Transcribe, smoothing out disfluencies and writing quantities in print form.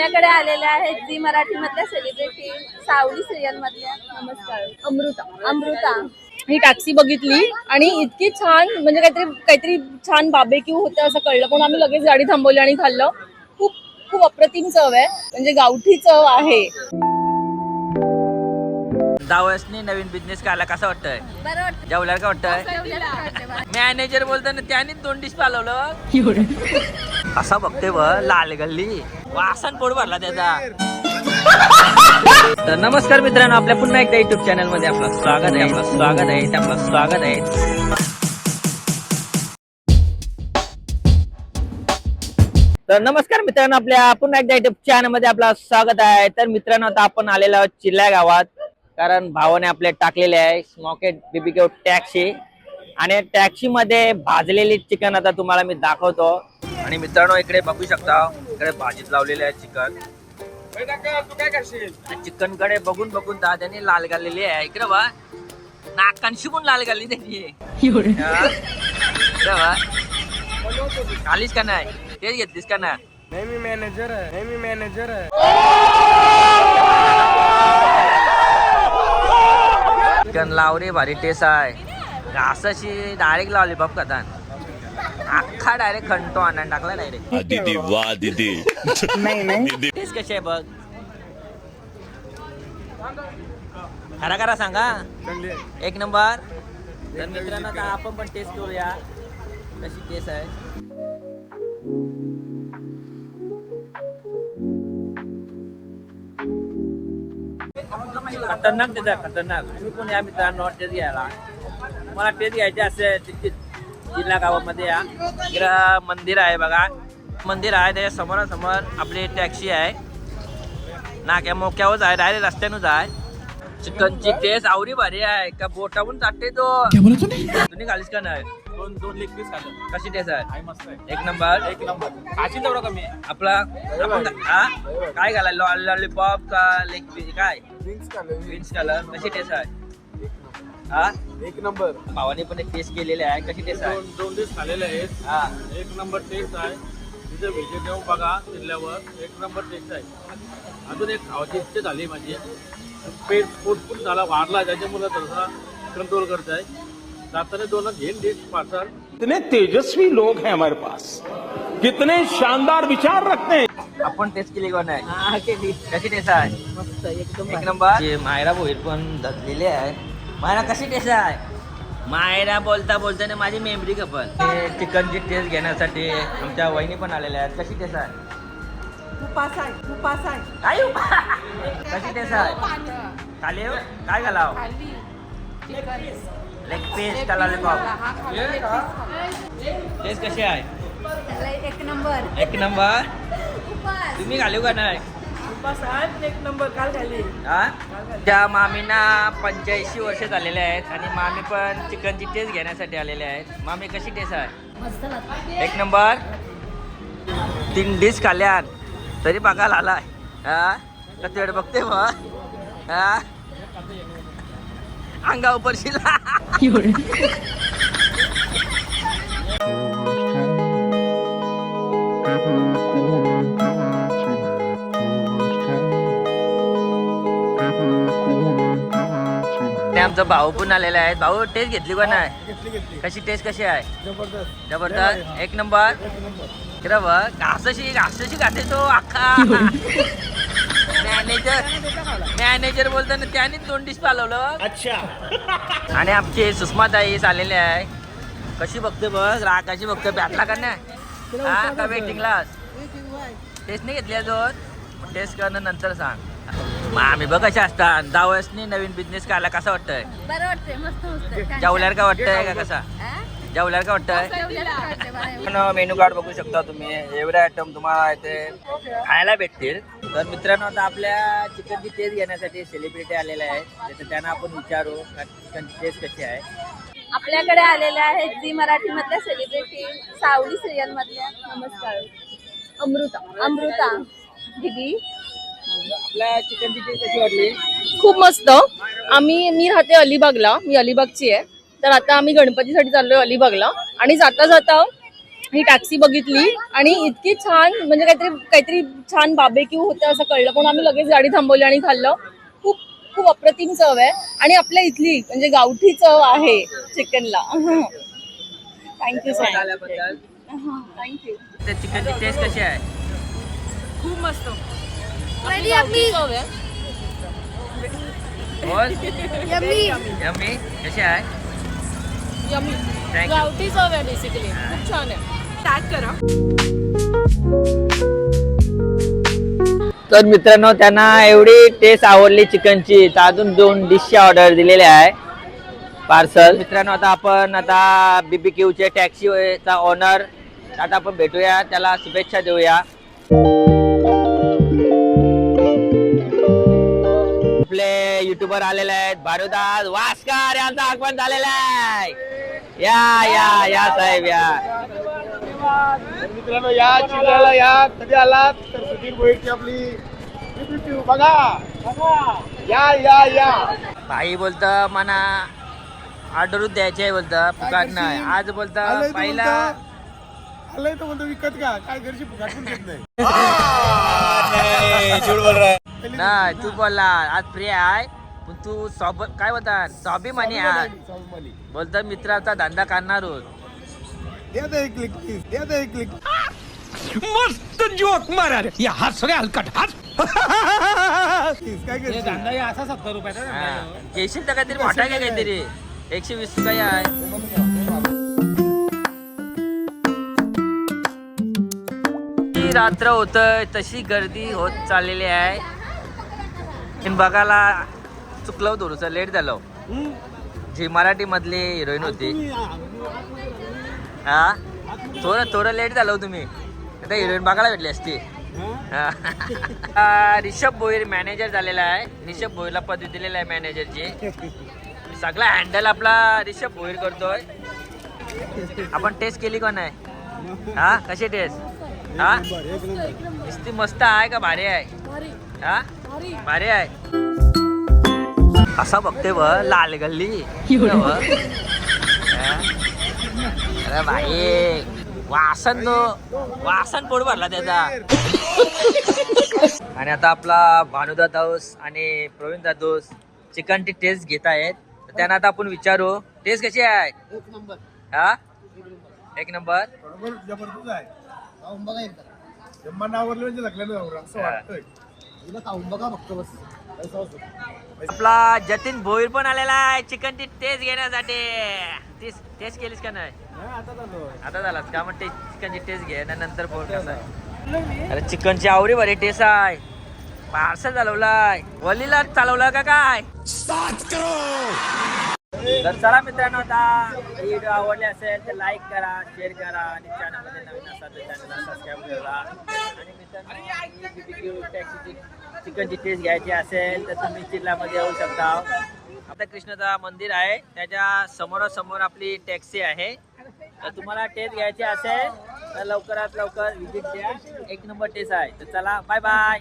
आपल्याकडे आलेल्या आहेत झी मराठी मधल्या सेलिब्रिटी सावली सिरियल मधल्या. नमस्कार. अमृता ही टॅक्सी बघितली आणि इतकी छान, म्हणजे काहीतरी छान बार्बेक्यू होतं असं कळलं, पण आम्ही लगेच गाडी थांबवली आणि खाल्लं. खूप खूप अप्रतिम चव आहे, म्हणजे गावठी चव आहे. दावसनी नवीन बिझनेस काढला कसा वाटतंय? बरं वाटतं. जेवल्यावर काय वाटतंय? मॅनेजर बोलताना त्याने 2 डिश पालवलं. असा बघते व लाल गल्ली वासन पोट भरला त्याचा. तर नमस्कार मित्रांनो, आपल्या पुन्हा एकदा युट्यूब चॅनल मध्ये आपलं स्वागत आहे. तर नमस्कार मित्रांनो, आपल्या पुन्हा एकदा युट्यूब चॅनल मध्ये आपलं स्वागत आहे. तर मित्रांनो, आता आपण आलेलो आहोत चिल्ल्या गावात, कारण भावाने आपले टाकलेले आहे स्मोकेड बीबीक्यू टॅक्सी. आणि टॅक्सी मध्ये भाजलेली चिकन आता तुम्हाला मी दाखवतो. आणि मित्रांनो, इकडे बघू शकता, इकडे भाजीत लावलेले आहे चिकन. तू काय करशील? चिकन कडे बघून दादाने लाल घाललेली आहे. इकडे बा नाकान शिकून लाल घालली त्यांनी. खालीच का नाही? तेच घेतलीस का ना? नहीं मी मॅनेजर आहे. चिकन लाव रे, भारी टेस्ट आहे. असाशी डायरेक्ट लॉलीपॉप खातात, अख्खा डायरेक्ट खंडतो आणून टाकला डायरेक्ट. दीदी वाह दीदी. नाही टेस्ट कशी आहे बघ, खरा सांगा. एक नंबर. तर मित्रांनो, आता आपण पण टेस्ट करूया कशी टेस्ट आहे. खतरनाक टेस्ट आहे, खतरनाक. तुम्ही पण या मित्रांनो टेस्ट घ्यायला. मला टेस्ट घ्यायचे असेल जिल्हा गावामध्ये या. इकडं मंदिर आहे बघा, मंदिर आहे त्याच्या समोरासमोर आपली टॅक्सी आहे. नाक्या मोक्यावरच आहे, डायरेक्ट रस्त्यानच आहे. चिकनची टेस्ट आवडी भारी आहे का, बोटावून चाटते तो. तुम्ही खालीच का नाही? दोन लेग पीस खाल्लं. कशी टेस्ट आहे? मस्त आहे. एक नंबर. खाशील तेवढं कमी आहे. आपला आपण काय घालाय, लॉलीपॉप का लेग पीस काय? Wings colour. कशी टेस्ट आहे? हा, एक नंबर. भावाने पण एक टेस्ट केलेले आहे. कशी टेस्ट आहे? दोन दिवस खाल्लेले आहेत. हा, एक नंबर टेस्ट आहे. तिथे व्हेजिटेबल बघा जिल्ह्यावर एक नंबर टेस्ट आहे. अजून एक खावायची इच्छा झाली माझी. पेट पोट झाला वाढला, त्याच्यामुळे तसा कंट्रोल करत आहे. जाताना दोन घेऊन डिश पार्सल. कितने तेजस्वी लोग हैं हमारे पास, कितने शानदार विचार रखते हैं. आपण टेस्ट केली का नाही? कशी टेस्ट आहे? मस्त, एक नंबर. मायरा भोईर पण धरलेली आहे. मायरा कशी टेस्ट आहे? मायरा बोलता ना माझी मेमरी कपल. चिकनची टेस्ट घेण्यासाठी आमच्या वहिनी पण आलेल्या आहेत. कशी टेस्ट आहे? काय कशी टेस्ट आहे? खाली काय घालाव? लेग पीस का लॉलीपॉप? टेस्ट कशी आहे? एक नंबर. एक नंबर. तुम्ही घालू का नाही? एक नंबर काल खाल्ली. हा, त्या मामींना 85 वर्ष झालेले आहेत आणि मामी पण चिकनची टेस्ट घेण्यासाठी आलेले आहेत. मामी कशी टेस्ट आहे? एक नंबर. 3 डिश खाल्यात तरी बघायला आलाय. हा, कधी वेळ बघते मग. हा, अंगा उपरशीला. आमचा भाऊ पण आलेला आहे. भाऊ टेस्ट घेतली का नाही? कशी टेस्ट कशी आहे? जबरदस्त. एक नंबर. खरं बघ, घासाशी खाते तो अख्खा. मॅनेजर बोलताना त्याने 2 डिश पालवलं. अच्छा. आणि आमचे सुषमाताई आलेले आहे. कशी बघते बघ, रागाची बघते. बॅटला का नाही? हा का वेटिंगला? टेस्ट नाही घेतली अजून? टेस्ट करणं नंतर सांग. आम्ही बघ कशा असतात. दावसनी नवीन बिझनेस काढला कसा वाटतंय? बरं वाटतंय, मस्त. जेवल्यावर का वाटतंय का कसा? जेवल्यावर का वाटतंय? पण मेनू कार्ड बघू शकता तुम्ही. एवढे आयटम तुम्हाला इथे खायला भेटतील. तर मित्रांनो, आता आपल्या चिकनची टेस्ट घेण्यासाठी सेलिब्रिटी आलेले आहेत. तर त्यांना आपण विचारू चिकनची टेस्ट कशी आहे. आपल्याकडे आलेल्या आहेत झी मराठी मधल्या सेलिब्रिटी सावली सिरियल मधल्या. नमस्कार. अमृता दीदी. आपल्या चिकनची टेस्ट कशी वाटली? खूप मस्त. मी राहते अलिबागला, मी अलिबागची आहे. तर आता आम्ही गणपतीसाठी चाललोय अलिबागला आणि जाता ही टॅक्सी बघितली आणि इतकी छान म्हणजे काहीतरी छान बार्बेक्यू होतं असं कळलं, पण आम्ही लगेच गाडी थांबवली आणि खाल्लं. खूप खूप अप्रतिम चव आहे आणि आपल्या इथली म्हणजे गावठी चव आहे चिकनला. Thank you so much. थँक्यू. त्या चिकनची टेस्ट कशी आहे? खूप मस्त. बोल. यम्मी कशी आहे? यम्मी. Thank you. गावठी चव आहे बेसिकली. खूप छान आहे. स्टार्ट करा. तर मित्रांनो, त्यांना एवढी टेस्ट आवडली चिकनची तर अजून 2 डिश ऑर्डर दिलेल्या आहे पार्सल. मित्रांनो, आता BBQचे टॅक्सीचा ओनर आता आपण भेटूया, त्याला शुभेच्छा देऊया. आपले युट्यूबर आलेले आहेत, भानुदास वास्कर यांचा आगमन झालेला आहे. या साहेब या. मित्रांनो, या चिल्लाला या, कधी आलात तर सुधीर भोईरची आपली BBQ बघा. या भाई बोलतं मना ऑर्डरच द्यायची आहे, बोलतं फुकाट नाही. आज बोलतं पहिला आलंय तर म्हणतो विकत का काय घरची फुकाटून घेत नाही. नाही तू बोलला आज फ्री आहे, पण तू काय बोलतात स्वाभिमानी आहे. बोलतं मित्राचा धंदा करणार आहोत. द्या तर एक क्लिक प्लीज, द्या तर एक क्लिक. मस्त जोक मारा रे या हस रे हलकट हस. काय करते? घेशील तर काहीतरी मोठा काय काहीतरी 120 काय आहे. रात्र होतय तशी गर्दी होत चाललेली आहे. बघायला चुकलं थोडस, लेट झालं. जी मराठी मधली हिरोईन होती, हा थोडं लेट झालं तुम्ही. आता हिरोईन बघायला भेटली असती. ऋषभ भोईर मॅनेजर झालेला आहे. ऋषभ भोईरला पदवी दिलेला आहे मॅनेजरची. सगळा हँडल आपला ऋषभ भोईर करतोय. आपण टेस्ट केली का नाही? हा कशी टेस्ट? हा नुसती मस्त आहे का भारी आहे? हा भारी आहे. असा बघते व लाल गल्ली. अरे भाई वासन पोट भरला त्याचा. आणि आता आपला भानुदास आणि प्रवीण दादोस चिकनची टेस्ट घेत आहेत. त्यांना आता आपण विचारू टेस्ट कशी आहे? हा 1 नंबर. जबरदस्त आहे. खाऊन बघा एकदा. जम्मान आवरलं म्हणजे लागलं असं वाटतंय. हिला खाऊन बघा फक्त बस. आपला जतीन भोईर पण आलेला आहे चिकनची टेस्ट घेण्यासाठी. टेस्ट केलीस का नाही? आता झालाच का? मग चिकनची टेस्ट घे नंतर बोल कसा आहे. अरे चिकनची आवडी बरी टेस्ट आहे. पार्सल चालवलाय, वलीला चालवलं का काय? तर चला मित्रांनो, आता व्हिडिओ आवडले असेल तर लाईक करा, शेअर करा आणि चॅनलमध्ये नवीन असाल तर चॅनलला सबस्क्राईब करा. आणि मित्रांनो, BBQ टॅक्सीची चिकनची टेस्ट घ्यायची असेल तर तुम्ही जिल्ह्यामध्ये येऊ शकता. आता कृष्णाचा मंदिर आहे, त्याच्या समोरासमोर आपली टॅक्सी आहे. तर तुम्हाला टेस्ट घ्यायची असेल तर लवकरात लवकर व्हिजिट द्या. 1 नंबर टेस्ट आहे. तर चला, बाय बाय.